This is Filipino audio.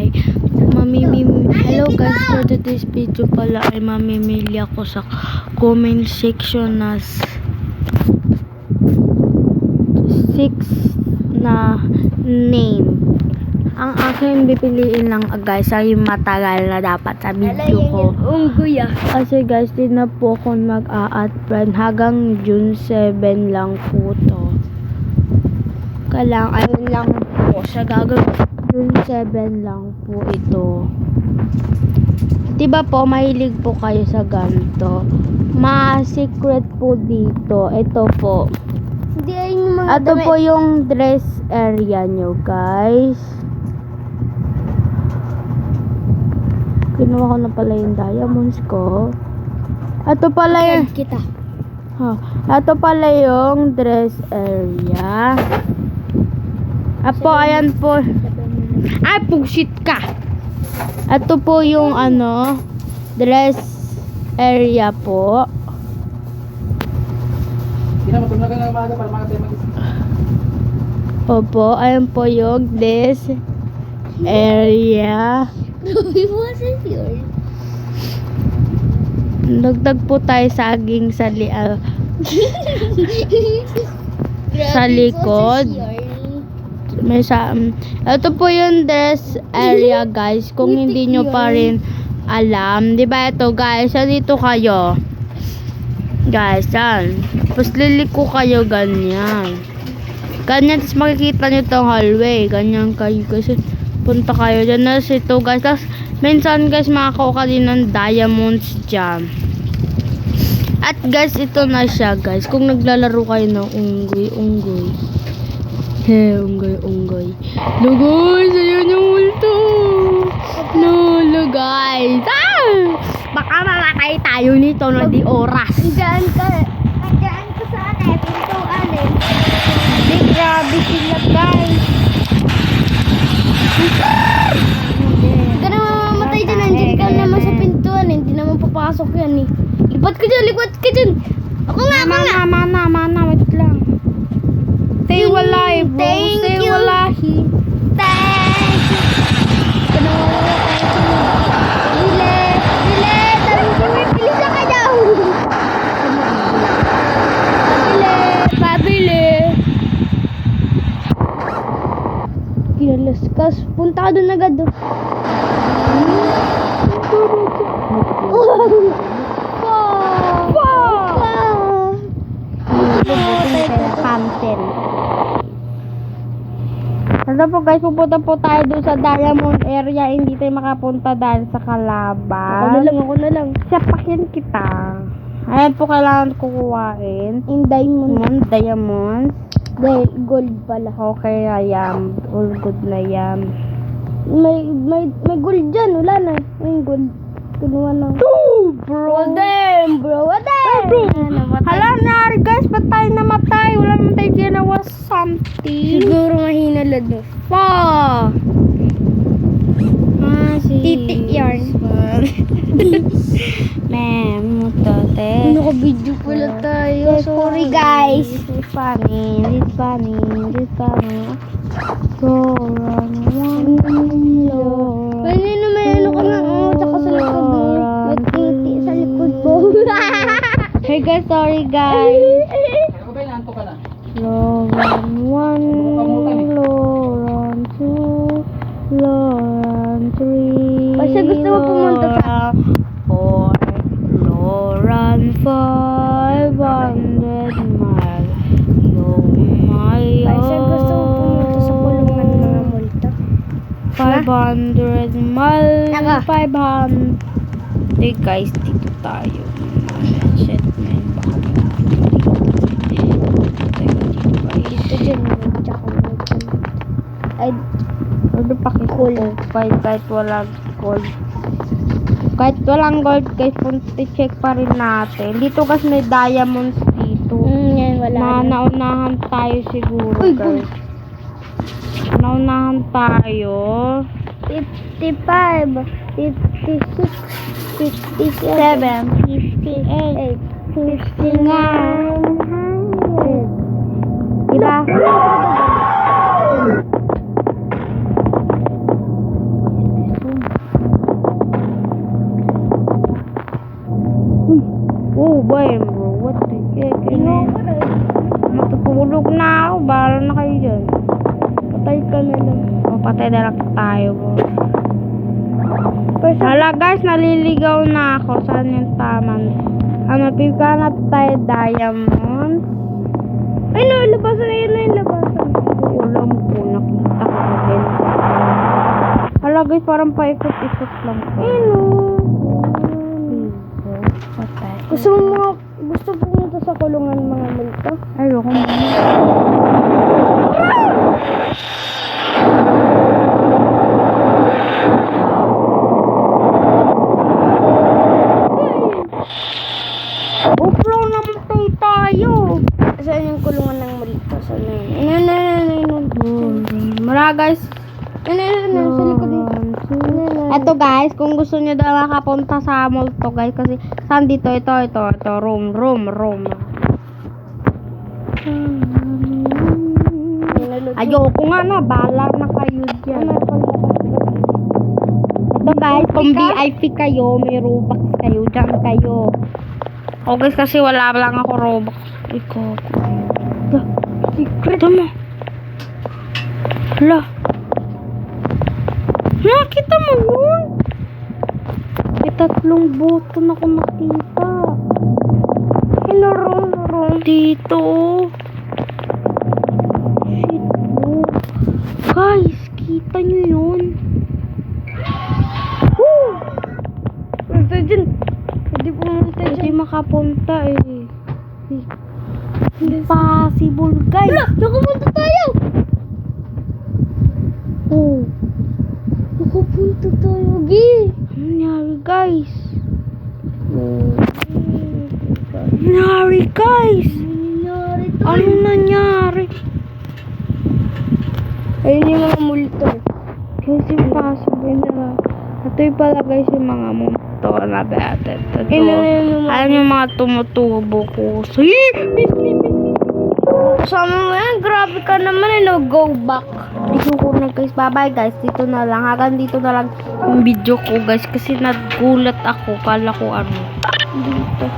Hello guys, for today's video pala ay mamimili ako sa comment section na 6 na name. Ang akin pipiliin lang guys ay matagal na dapat sa video ko. Kasi guys, di na po ako mag-a-add friend hanggang June 7 lang po to. Kailang ayun lang po siya gagawin. June 7 lang po ito. Diba po, mahilig po kayo sa ganito. Ma-secret po dito. Ito po. Hindi ay yung mga Ito po yung dress area nyo, guys. Kinuha ko na pala yung diamonds ko. Ito pala yung... kita. Ito pala yung dress area. Apo, ayan po. Ay, pushit ka! Ito po yung dress area po. Opo, ayan po yung dress area. Wasn't yours. Dagdag po tayo saging sa sa likod. May ito po yung dress area guys. Kung hindi nyo pa rin alam, di ba ito guys, dito kayo guys, yan. Tapos liliko kayo ganyan. Ganyan, tapos makikita nyo itong hallway. Ganyan kayo kasi punta kayo dyan. Tapos ito guys, tapos minsan guys makakakuha ka din ng diamonds dyan. At guys, ito na siya guys. Kung naglalaro kayo ng unggoy. Unggoy. No guys, ayun yung multo. No guys. Baka mamatay tayo nito na di oras. Diyan ka sa akin. Pintuan eh. Di grabe sila guys. Huwag ka na mamamatay dyan. Nandiyan ka naman sa pintuan eh. Hindi naman papasok yan eh. Lipat ka dyan. Ako nga. Mana, wait lang. Stay alive, bro. Stay alive. Thank you. Bilisan ka daw. Pabili. Kinalaskas. Punta ka doon agad. Ano po guys, pupunta po tayo doon sa diamond area. Hindi tayo makapunta dahil sa kalaban. Ako na lang. Sapakin kita. Ayan po kailangan kukuhain. In diamond. Diamonds. Dahil gold pala. Okay na yan. All good na yan. May gold dyan. Wala na. May gold. Kinuha na. Bro. Damn, bro. Hala na guys, ba't tayo namatay? Wala naman tayo ginawa something. Siguro mahina lado. Pa! Titik yarn. Memotote. Naka-video pala tayo. Sorry guys. This funny. Go run one Lord. Pwede na may ka na. Tsaka sa likod mo. May titi sa likod mo. Hey guys, sorry guys. Loran 1, Loran 2, Loran 3, Basta gusto mo pumunta sa 4, Loran 500 miles. Oh my Basta gusto mo pumunta sa kulungan ng mga multo. 500 miles. Naka. 500. Hey guys, dito tayo. Shit man, baka Dito dyan. Tsaka multo. Ay, ano pakikul kahit walang gold. Kahit walang gold guys, check pa rin natin. Dito kasi may diamonds dito. yan wala na. Naunahan tayo siguro guys. Naunahan tayo. 55, 56, 57, 58, 59, 100. Diba? tayo. Hala guys, naliligaw na ako. Saan yung tamang? Hanap tayo diamond. Ay, no, labasan na yun na yung labasan. Ulam ko, nakita ko din. Hala guys, parang paikot-ikot lang ko. Ayun, Patay. Gusto pumunta sa kulungan mga multo? Ayoko mo. Upro namatay tayo. Saan yung kulungan ng multo? Saan na yun? Ayun. Mara guys. Ayun. Sa likod eh. Eto guys, kung gusto niyo daw makapunta sa multo guys, kasi saan dito? Ito, room. Ayoko nga na, balar na kayo dyan. Ito guys, kung VIP kayo, may Robux kayo, dyan kayo. O guys, kasi wala lang ako Robux. Ikaw. Secret. Tama. Hala. Nakita mo yun? May 3 button ako nakita. Hinurong. Dito. Shit, bro. Guys, kita nyo yun? Woo! Punta dyan. Hindi pumunta dyan. Hindi makapunta eh. Impossible, guys. Wala! Nakapunta tayo! Oh. Nakapunta tayo, Gi! Ano nangyari, guys? Nangyari, guys? Nangyari to. Ano nangyari? Ayun yung mga multo. Kasi impossible na. Ito yung pala guys yung mga multo na betet. Alam yung mga tumutubo ko. Kasama mo yan, grabe ka naman eh, no, go back. Ayoko na guys. Bye-bye guys. Dito na lang. Hanggang dito na lang yung video ko guys. Kasi nagulat ako. Kala ko ano. Dito.